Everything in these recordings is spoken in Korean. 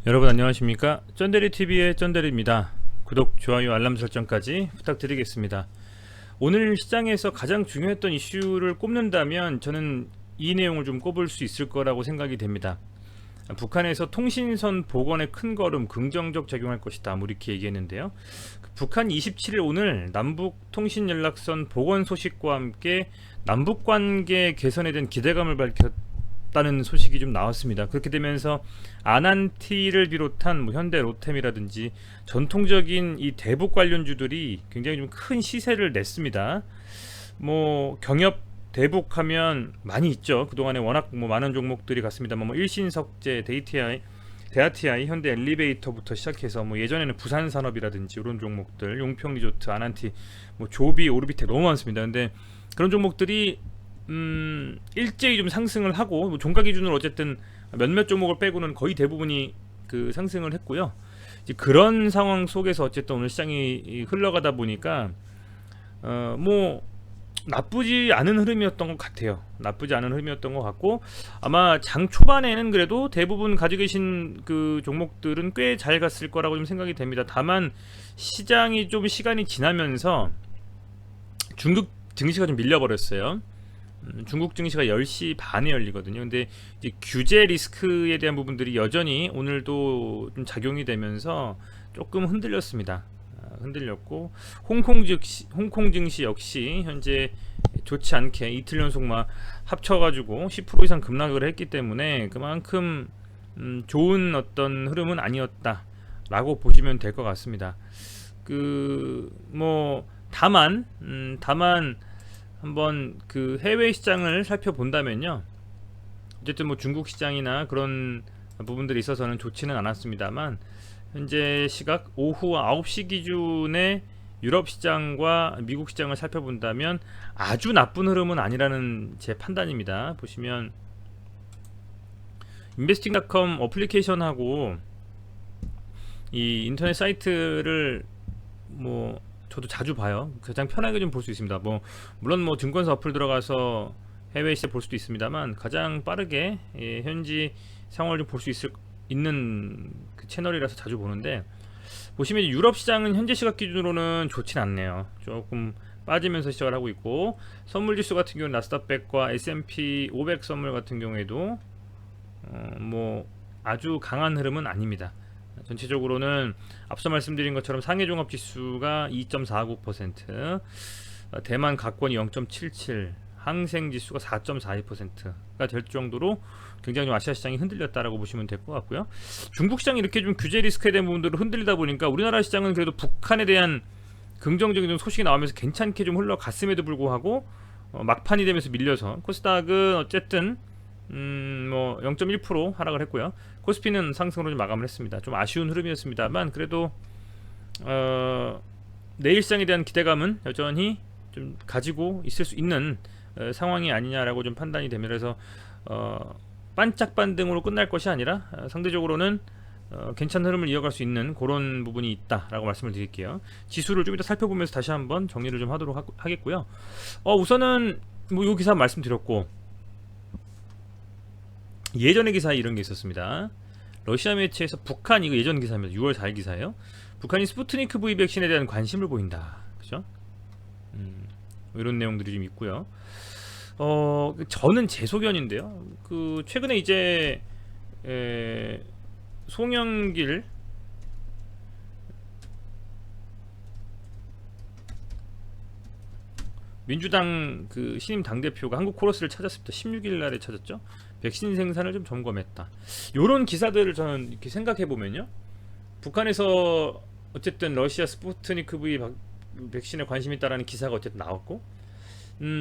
여러분 안녕하십니까? 쩐데리TV의 쩐데리입니다. 구독, 좋아요, 알람 설정까지 부탁드리겠습니다. 오늘 시장에서 가장 중요했던 이슈를 꼽는다면 저는 이 내용을 좀 꼽을 수 있을 거라고 생각이 됩니다. 북한에서 통신선 복원에 큰 걸음 긍정적 작용할 것이다, 뭐 이렇게 얘기했는데요. 북한이 27일 오늘 남북 통신연락선 복원 소식과 함께 남북관계 개선에 대한 기대감을 밝혔다는 소식이 좀 나왔습니다. 그렇게 되면서 아난티를 비롯한 뭐 현대 로템이라든지 전통적인 이 대북 관련주들이 굉장히 좀 큰 시세를 냈습니다. 뭐 경협 대북하면 많이 있죠. 그동안에 워낙 뭐 많은 종목들이 갔습니다만 뭐 일신석재, 데아티아이, 현대 엘리베이터부터 시작해서 뭐 예전에는 부산산업이라든지 이런 종목들, 용평리조트, 아난티, 뭐 조비, 오르비텍 너무 많습니다. 근데 그런 종목들이 일제히 좀 상승을 하고 뭐 종가 기준으로 어쨌든 몇몇 종목을 빼고는 거의 대부분이 그 상승을 했고요. 이제 그런 상황 속에서 어쨌든 오늘 시장이 흘러가다 보니까 뭐 나쁘지 않은 흐름이었던 것 같아요. 나쁘지 않은 흐름이었던 것 같고, 아마 장 초반에는 그래도 대부분 가지고 계신 그 종목들은 꽤 잘 갔을 거라고 좀 생각이 됩니다. 다만 시장이 좀 시간이 지나면서 중국 증시가 좀 밀려버렸어요. 중국 증시가 10시 반에 열리거든요. 근데 이제 규제 리스크에 대한 부분들이 여전히 오늘도 좀 작용이 되면서 조금 흔들렸습니다. 흔들렸고, 홍콩 증시 역시 현재 좋지 않게 이틀 연속만 합쳐가지고 10% 이상 급락을 했기 때문에 그만큼 좋은 어떤 흐름은 아니었다라고 보시면 될 것 같습니다. 다만 한번 그 해외 시장을 살펴본다면요, 어쨌든 뭐 중국 시장이나 그런 부분들이 있어서는 좋지는 않았습니다만, 현재 시각 오후 9시 기준의 유럽 시장과 미국 시장을 살펴본다면 아주 나쁜 흐름은 아니라는 제 판단입니다. 보시면 investing.com 어플리케이션하고 이 인터넷 사이트를 뭐 저도 자주 봐요. 가장 편하게 좀 볼 수 있습니다. 뭐 물론 뭐 증권사 어플 들어가서 해외 시세 볼 수도 있습니다만, 가장 빠르게 현지 상황을 좀 볼 수 있는 그 채널이라서 자주 보는데, 보시면 유럽 시장은 현재 시각 기준으로는 좋진 않네요. 조금 빠지면서 시작을 하고 있고, 선물 지수 같은 경우는 나스닥백과 S&P 500 선물 같은 경우에도 뭐 아주 강한 흐름은 아닙니다. 전체적으로는 앞서 말씀드린 것처럼 상해 종합 지수가 2.49%, 대만 각권이 0.77, 항생 지수가 4.42%가 될 정도로 굉장히 좀 아시아 시장이 흔들렸다라고 보시면 될 것 같고요. 중국 시장이 이렇게 좀 규제 리스크에 대한 부분들을 흔들리다 보니까 우리나라 시장은 그래도 북한에 대한 긍정적인 좀 소식이 나오면서 괜찮게 좀 흘러갔음에도 불구하고 막판이 되면서 밀려서 코스닥은 어쨌든 뭐 0.1% 하락을 했고요. 코스피는 상승으로 좀 마감을 했습니다. 좀 아쉬운 흐름이었습니다만, 그래도 내일 시장에 대한 기대감은 여전히 좀 가지고 있을 수 있는 상황이 아니냐라고 좀 판단이 됩니다. 그래서 반짝 반등으로 끝날 것이 아니라 상대적으로는 괜찮은 흐름을 이어갈 수 있는 그런 부분이 있다라고 말씀을 드릴게요. 지수를 좀 이따 살펴보면서 다시 한번 정리를 좀 하도록 하겠고요. 우선은 뭐 이 기사 말씀드렸고, 예전의 기사에 이런 게 있었습니다. 러시아 매체에서 북한, 이거 예전 기사입니다. 6월 4일 기사예요. 북한이 스푸트니크 V 백신에 대한 관심을 보인다. 그죠? 이런 내용들이 좀 있고요. 저는 제 소견인데요. 그 최근에 이제 송영길 민주당 그 신임 당대표가 한국 코러스를 찾았습니다. 16일 날에 찾았죠. 백신 생산을 좀 점검했다. 요런 기사들을 저는 이렇게 생각해 보면요, 북한에서 어쨌든 러시아 스푸트니크 V 백신에 관심이 있다라는 기사가 어쨌든 나왔고,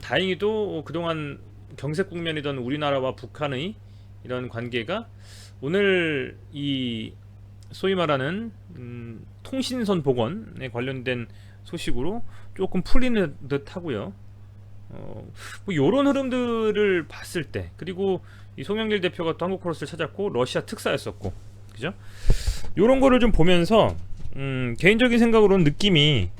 다행히도 그동안 경색 국면이던 우리나라와 북한의 이런 관계가 오늘 이 소위 말하는 통신선 복원에 관련된 소식으로 조금 풀리는 듯 하고요. 뭐 요런 흐름들을 봤을 때, 그리고 이 송영길 대표가 또 한국 코러스를 찾았고 러시아 특사였었고, 그죠? 요런 거를 좀 보면서 개인적인 생각으로는 느낌이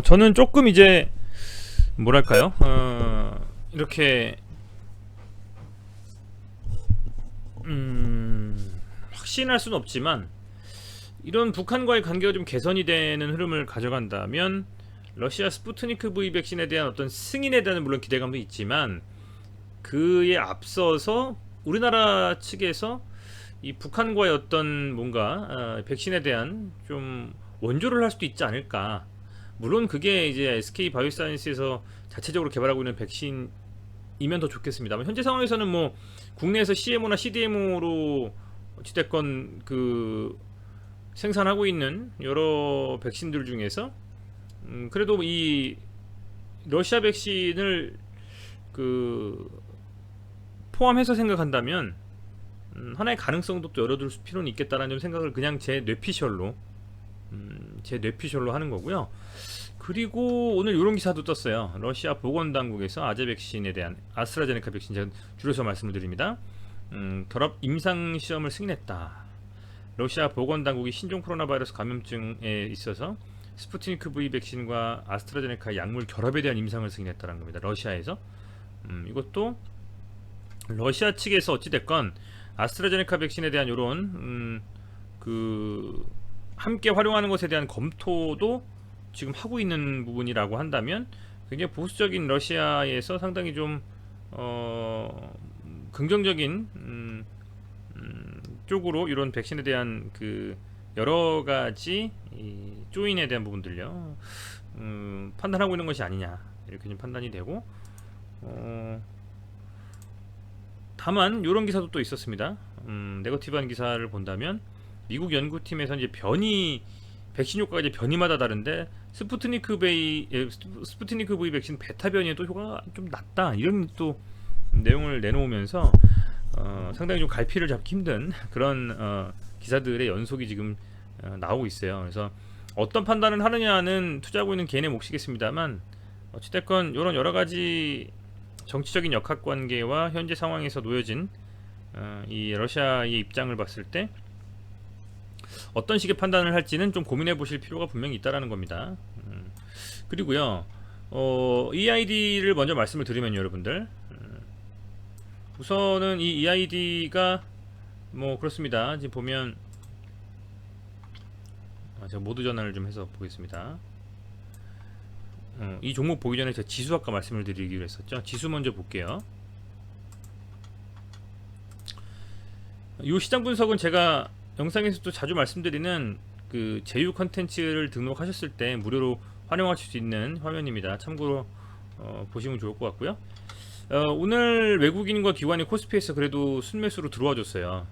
저는 조금 이제 뭐랄까요, 이렇게 확신할 수는 없지만 이런 북한과의 관계가 좀 개선이 되는 흐름을 가져간다면 러시아 스푸트니크 V 백신에 대한 어떤 승인에 대한 물론 기대감도 있지만 그에 앞서서 우리나라 측에서 이 북한과의 어떤 뭔가 백신에 대한 좀 원조를 할 수도 있지 않을까. 물론 그게 이제 SK 바이오사이언스에서 자체적으로 개발하고 있는 백신이면 더 좋겠습니다만 현재 상황에서는 뭐 국내에서 CMO나 CDMO로 어찌됐건 그 생산하고 있는 여러 백신들 중에서 그래도 이 러시아 백신을 그 포함해서 생각한다면 하나의 가능성도 또 열어둘 필요는 있겠다라는 좀 생각을 그냥 제 뇌피셜로 하는 거고요. 그리고 오늘 이런 기사도 떴어요. 러시아 보건당국에서 아재 백신에 대한 아스트라제네카 백신, 제가 줄여서 말씀을 드립니다. 결합 임상 시험을 승인했다. 러시아 보건당국이 신종 코로나 바이러스 감염증에 있어서 스푸트니크 V 백신과 아스트라제네카 약물 결합에 대한 임상을 승인했다는 겁니다. 러시아에서. 이것도 러시아 측에서 어찌됐건 아스트라제네카 백신에 대한 이런 그 함께 활용하는 것에 대한 검토도 지금 하고 있는 부분이라고 한다면 굉장히 보수적인 러시아에서 상당히 좀 긍정적인 쪽으로 이런 백신에 대한 그 여러 가지 조인에 대한 부분들요 판단하고 있는 것이 아니냐 이렇게 좀 판단이 되고 다만 이런 기사도 또 있었습니다. 네거티브한 기사를 본다면 미국 연구팀에서 이제 변이 백신 효과가 이제 변이마다 다른데 스푸트니크 V 백신 베타 변이에 또 효과가 좀 낮다 이런 또 내용을 내놓으면서 상당히 좀 갈피를 잡기 힘든 그런 기사들의 연속이 지금 나오고 있어요. 그래서 어떤 판단을 하느냐는 투자하고 있는 개인의 몫이겠습니다만 어찌됐건 이런 여러 가지 정치적인 역학관계와 현재 상황에서 놓여진 이 러시아의 입장을 봤을 때 어떤 식의 판단을 할지는 좀 고민해 보실 필요가 분명히 있다라는 겁니다. 그리고요 EID를 먼저 말씀을 드리면 여러분들 우선은 이 EID가 뭐 그렇습니다. 지금 보면 제가 모드 전환을 좀 해서 보겠습니다. 이 종목 보기 전에 제가 지수 아까 말씀을 드리기로 했었죠. 지수 먼저 볼게요. 이 시장 분석은 제가 영상에서도 자주 말씀드리는 그 제휴 컨텐츠를 등록하셨을 때 무료로 활용하실 수 있는 화면입니다. 참고로 보시면 좋을 것 같고요. 오늘 외국인과 기관이 코스피에서 그래도 순매수로 들어와 줬어요.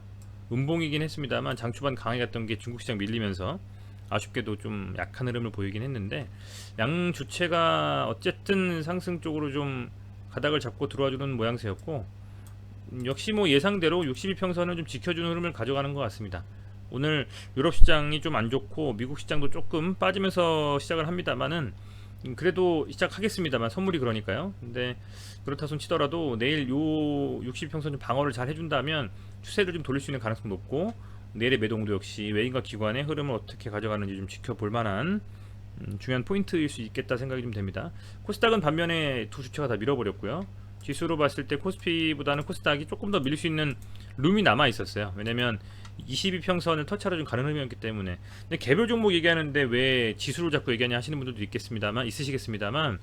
음봉이긴 했습니다만 장초반 강하게 갔던 게 중국 시장 밀리면서 아쉽게도 좀 약한 흐름을 보이긴 했는데 양 주체가 어쨌든 상승 쪽으로 좀 가닥을 잡고 들어와주는 모양새였고 역시 뭐 예상대로 62평선을 좀 지켜주는 흐름을 가져가는 것 같습니다. 오늘 유럽 시장이 좀 안 좋고 미국 시장도 조금 빠지면서 시작을 합니다만은 그래도 시작하겠습니다만 선물이 그러니까요. 근데 그렇다 손 치더라도 내일 요 60평선 좀 방어를 잘 해준다면 추세를 좀 돌릴 수 있는 가능성이 높고 내일의 매도도 역시 외인과 기관의 흐름을 어떻게 가져가는지 좀 지켜볼 만한 중요한 포인트일 수 있겠다 생각이 좀 됩니다. 코스닥은 반면에 두 주체가 다 밀어버렸고요. 지수로 봤을 때 코스피보다는 코스닥이 조금 더 밀릴 수 있는 룸이 남아 있었어요. 왜냐면 22평선을 터치하러 좀 가는 흐름이었기 때문에. 근데 개별 종목 얘기하는데 왜 지수를 자꾸 얘기하냐 하시는 분들도 있으시겠습니다만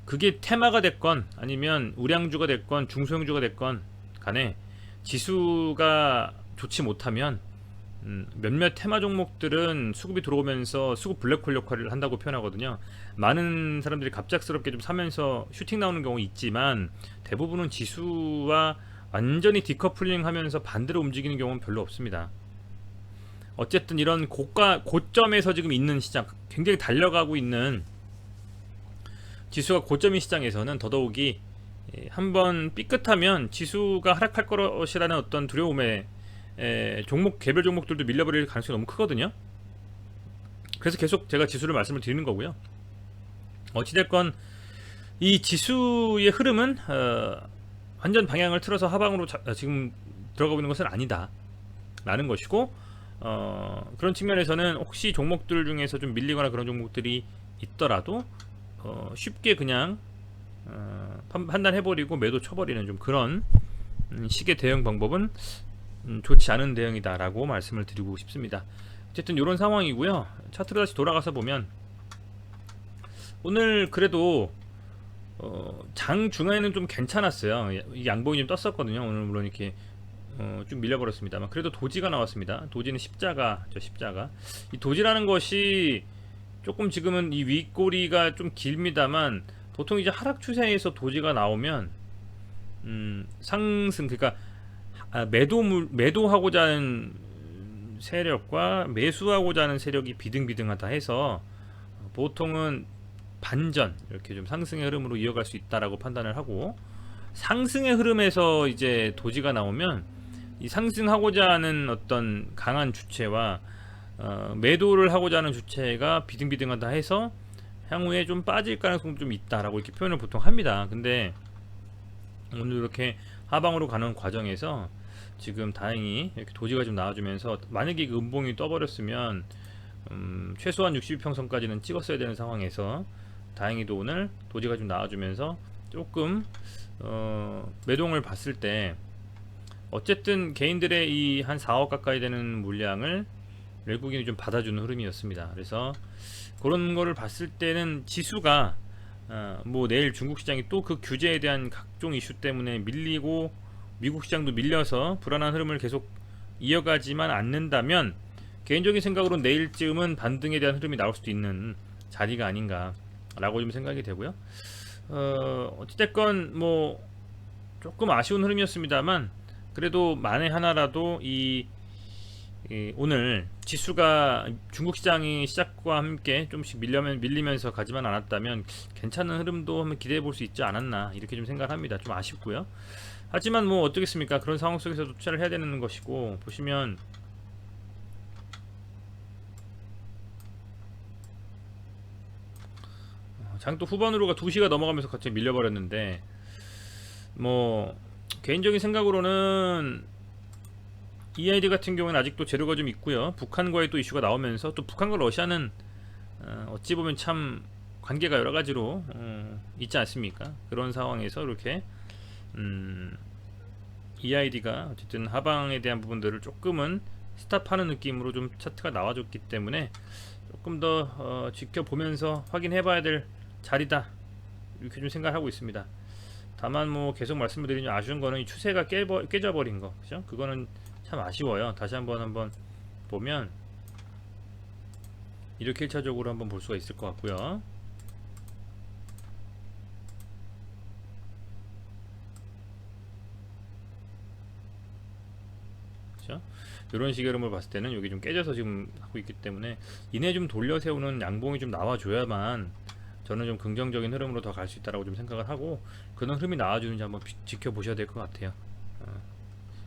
그게 테마가 됐건 아니면 우량주가 됐건 중소형주가 됐건 간에 지수가 좋지 못하면 몇몇 테마 종목들은 수급이 들어오면서 수급 블랙홀 역할을 한다고 표현하거든요. 많은 사람들이 갑작스럽게 좀 사면서 슈팅 나오는 경우 있지만 대부분은 지수와 완전히 디커플링 하면서 반대로 움직이는 경우는 별로 없습니다. 어쨌든 이런 고점에서 지금 있는 시장, 굉장히 달려가고 있는 지수가 고점인 시장에서는 더더욱이 한번 삐끗하면 지수가 하락할 것이라는 어떤 두려움에 개별 종목들도 밀려버릴 가능성이 너무 크거든요. 그래서 계속 제가 지수를 말씀을 드리는 거고요. 어찌됐건 이 지수의 흐름은 완전 방향을 틀어서 하방으로 지금 들어가고 있는 것은 아니다 라는 것이고 그런 측면에서는 혹시 종목들 중에서 좀 밀리거나 그런 종목들이 있더라도 쉽게 그냥 판단해버리고 매도 쳐버리는 좀 그런 식의 대응 방법은 좋지 않은 대응이다라고 말씀을 드리고 싶습니다. 어쨌든 이런 상황이고요. 차트로 다시 돌아가서 보면 오늘 그래도 장 중간에는 좀 괜찮았어요. 이 양봉이 좀 떴었거든요. 오늘 물론 이렇게 좀 밀려버렸습니다만 그래도 도지가 나왔습니다. 도지는 십자가, 십자가. 이 도지라는 것이 조금 지금은 이 윗꼬리가 좀 길입니다만 보통 이제 하락 추세에서 도지가 나오면 상승, 그러니까 매도하고자 하는 세력과 매수하고자 하는 세력이 비등비등하다 해서 보통은 반전, 이렇게 좀 상승의 흐름으로 이어갈 수 있다라고 판단을 하고, 상승의 흐름에서 이제 도지가 나오면 이 상승하고자 하는 어떤 강한 주체와 매도를 하고자 하는 주체가 비등비등하다 해서 향후에 좀 빠질 가능성이 좀 있다라고 이렇게 표현을 보통 합니다. 근데 오늘 이렇게 하방으로 가는 과정에서 지금 다행히 이렇게 도지가 좀 나와주면서, 만약에 그 음봉이 떠버렸으면 최소한 62평선까지는 찍었어야 되는 상황에서 다행히도 오늘 도지가 좀 나와주면서 조금 매동을 봤을 때 어쨌든 개인들의 이 한 4억 가까이 되는 물량을 외국인이 좀 받아주는 흐름이었습니다. 그래서 그런 거를 봤을 때는 지수가 뭐 내일 중국 시장이 또 그 규제에 대한 각종 이슈 때문에 밀리고 미국 시장도 밀려서 불안한 흐름을 계속 이어가지만 않는다면 개인적인 생각으로 내일쯤은 반등에 대한 흐름이 나올 수도 있는 자리가 아닌가 라고 좀 생각이 되고요. 어찌됐건 뭐 조금 아쉬운 흐름이었습니다만 그래도 만에 하나라도 오늘 지수가 중국 시장이 시작과 함께 좀씩 밀리면서 가지만 않았다면 괜찮은 흐름도 한번 기대해 볼 수 있지 않았나, 이렇게 좀 생각합니다. 좀 아쉽고요. 하지만 뭐 어떻겠습니까? 그런 상황 속에서도 투자를 해야 되는 것이고, 보시면 장또 후반으로가 2시가 넘어가면서 갑자기 밀려버렸는데, 뭐 개인적인 생각으로는 EID 같은 경우는 아직도 재료가 좀 있고요. 북한과의 또 이슈가 나오면서, 또 북한과 러시아는 어찌 보면 참 관계가 여러 가지로 있지 않습니까? 그런 상황에서 이렇게 EID가 어쨌든 하방에 대한 부분들을 조금은 스탑하는 느낌으로 좀 차트가 나와줬기 때문에 조금 더 지켜보면서 확인해봐야 될 자리다, 이렇게 좀 생각하고 있습니다. 다만 뭐 계속 말씀을 드리면 아쉬운 거는 이 추세가 깨져버린 거, 그죠? 그거는 참 아쉬워요. 다시 한번 보면 이렇게 1차적으로 한번 볼 수가 있을 것 같고요. 그죠? 이런 식의 흐름을 봤을 때는 여기 좀 깨져서 지금 하고 있기 때문에 이내 좀 돌려 세우는 양봉이 좀 나와줘야만 저는 좀 긍정적인 흐름으로 더 갈 수 있다라고 좀 생각을 하고, 그런 흐름이 나와주는지 한번 지켜보셔야 될 것 같아요.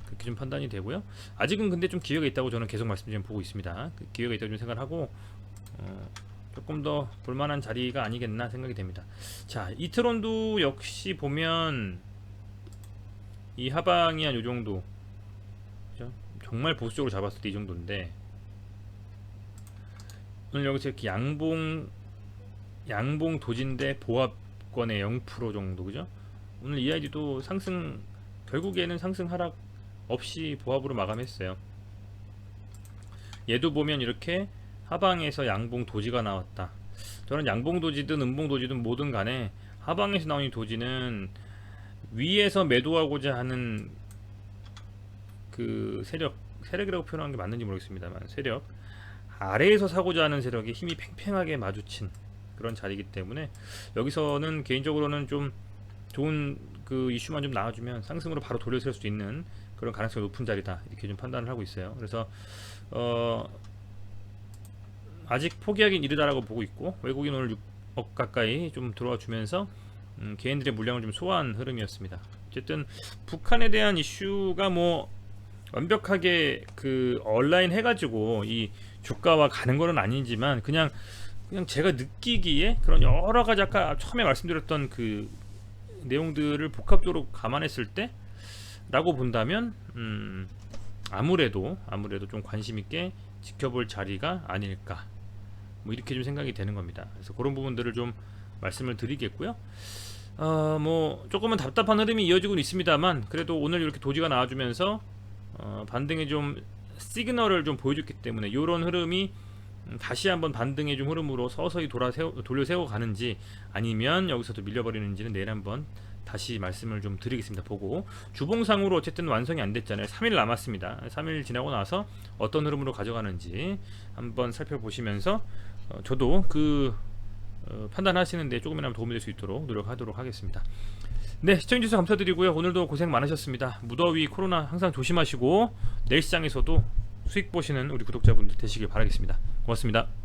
그렇게 좀 판단이 되고요. 아직은 근데 좀 기회가 있다고 저는 계속 보고 있습니다. 그 기회가 있다고 좀 생각을 하고 조금 더 볼만한 자리가 아니겠나 생각이 됩니다. 자, 이트론도 역시 보면 이 하방이 한 요정도, 그죠? 정말 보수적으로 잡았을 때 이 정도인데, 오늘 여기서 이렇게 양봉 도진대 보합권의 0% 정도, 그죠? 오늘 EID도 상승, 결국에는 상승 하락 없이 보합으로 마감했어요. 얘도 보면 이렇게 하방에서 양봉 도지가 나왔다. 저는 양봉 도지든 음봉 도지든 뭐든 간에 하방에서 나온 이 도지는 위에서 매도하고자 하는 그 세력이라고 표현하는 게 맞는지 모르겠습니다만, 세력 아래에서 사고자 하는 세력이 힘이 팽팽하게 마주친 그런 자리이기 때문에 여기서는 개인적으로는 좀 좋은 그 이슈만 좀 나와주면 상승으로 바로 돌려세울 수 있는 그런 가능성이 높은 자리다, 이렇게 좀 판단을 하고 있어요. 그래서 아직 포기하긴 이르다라고 보고 있고, 외국인 오늘 6억 가까이 좀 들어와 주면서 개인들의 물량을 좀 소화한 흐름이었습니다. 어쨌든 북한에 대한 이슈가 뭐 완벽하게 그 온라인 해가지고 이 주가와 가는 거는 아니지만 그냥 제가 느끼기에 그런 여러 가지 아까 처음에 말씀드렸던 그 내용들을 복합적으로 감안했을 때 라고 본다면 아무래도 좀 관심 있게 지켜볼 자리가 아닐까, 뭐 이렇게 좀 생각이 되는 겁니다. 그래서 그런 부분들을 좀 말씀을 드리겠고요. 뭐 조금은 답답한 흐름이 이어지고 있습니다만 그래도 오늘 이렇게 도지가 나와주면서 반등의 좀 시그널을 좀 보여줬기 때문에 이런 흐름이 다시 한번 반등의 좀 흐름으로 서서히 돌려 세워 가는지 아니면 여기서도 밀려버리는지는 내일 한번 다시 말씀을 좀 드리겠습니다. 보고 주봉상으로 어쨌든 완성이 안 됐잖아요. 3일 남았습니다. 3일 지나고 나서 어떤 흐름으로 가져가는지 한번 살펴보시면서 저도 판단하시는데 조금이나마 도움이 될 수 있도록 노력하도록 하겠습니다. 네, 시청해주셔서 감사드리고요. 오늘도 고생 많으셨습니다. 무더위 코로나 항상 조심하시고 내일 시장에서도 수익 보시는 우리 구독자분들 되시길 바라겠습니다. 고맙습니다.